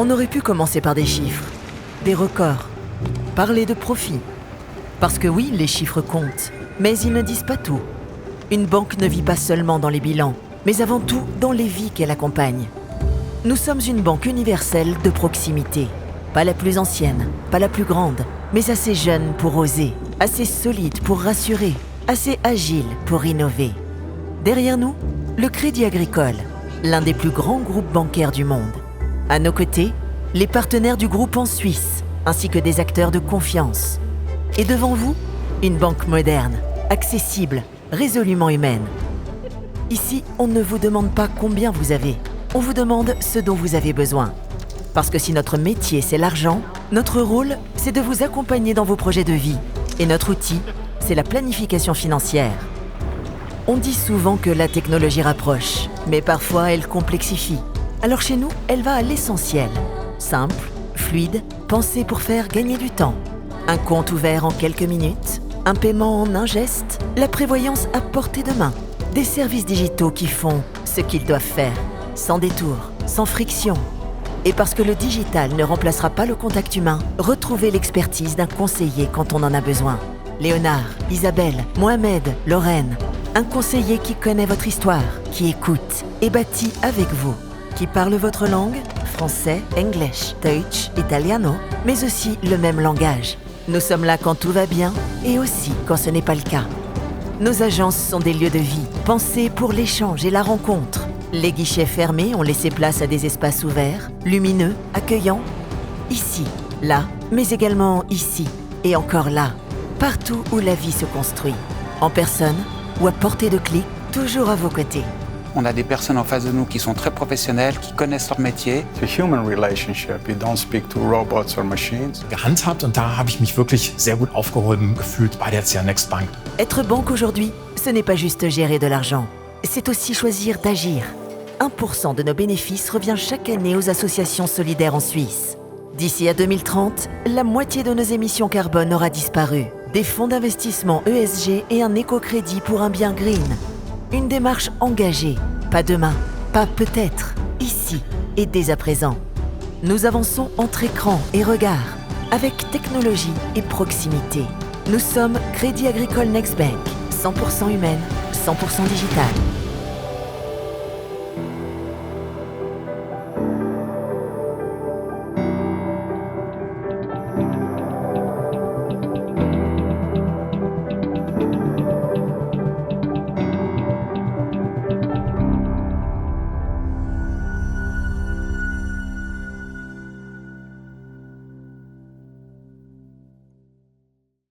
On aurait pu commencer par des chiffres, des records, parler de profit. Parce que oui, les chiffres comptent, mais ils ne disent pas tout. Une banque ne vit pas seulement dans les bilans, mais avant tout dans les vies qu'elle accompagne. Nous sommes une banque universelle de proximité. Pas la plus ancienne, pas la plus grande, mais assez jeune pour oser, assez solide pour rassurer, assez agile pour innover. Derrière nous, le Crédit Agricole, l'un des plus grands groupes bancaires du monde. À nos côtés, les partenaires du groupe en Suisse, ainsi que des acteurs de confiance. Et devant vous, une banque moderne, accessible, résolument humaine. Ici, on ne vous demande pas combien vous avez, on vous demande ce dont vous avez besoin. Parce que si notre métier, c'est l'argent, notre rôle, c'est de vous accompagner dans vos projets de vie. Et notre outil, c'est la planification financière. On dit souvent que la technologie rapproche, mais parfois elle complexifie. Alors chez nous, elle va à l'essentiel. Simple, fluide, pensée pour faire gagner du temps. Un compte ouvert en quelques minutes, un paiement en un geste, la prévoyance à portée de main. Des services digitaux qui font ce qu'ils doivent faire, sans détour, sans friction. Et parce que le digital ne remplacera pas le contact humain, retrouvez l'expertise d'un conseiller quand on en a besoin. Léonard, Isabelle, Mohamed, Lorraine, un conseiller qui connaît votre histoire, qui écoute et bâtit avec vous, qui parle votre langue, français, English, Deutsch, Italiano, mais aussi le même langage. Nous sommes là quand tout va bien et aussi quand ce n'est pas le cas. Nos agences sont des lieux de vie, pensés pour l'échange et la rencontre. Les guichets fermés ont laissé place à des espaces ouverts, lumineux, accueillants. Ici, là, mais également ici et encore là. Partout où la vie se construit. En personne ou à portée de clic, toujours à vos côtés. On a des personnes en face de nous qui sont très professionnelles, qui connaissent leur métier. It's a human relationship. You don't speak to robots or machines. Gehandhabt und da habe ich mich wirklich sehr gut aufgehoben gefühlt bei der CA Next Bank. Être banque aujourd'hui, ce n'est pas juste gérer de l'argent. C'est aussi choisir d'agir. 1% de nos bénéfices revient chaque année aux associations solidaires en Suisse. D'ici à 2030, la moitié de nos émissions carbone aura disparu. Des fonds d'investissement ESG et un éco-crédit pour un bien green. Une démarche engagée, pas demain, pas peut-être, ici et dès à présent. Nous avançons entre écran et regard, avec technologie et proximité. Nous sommes Crédit Agricole Next Bank, 100% humaine, 100% digital.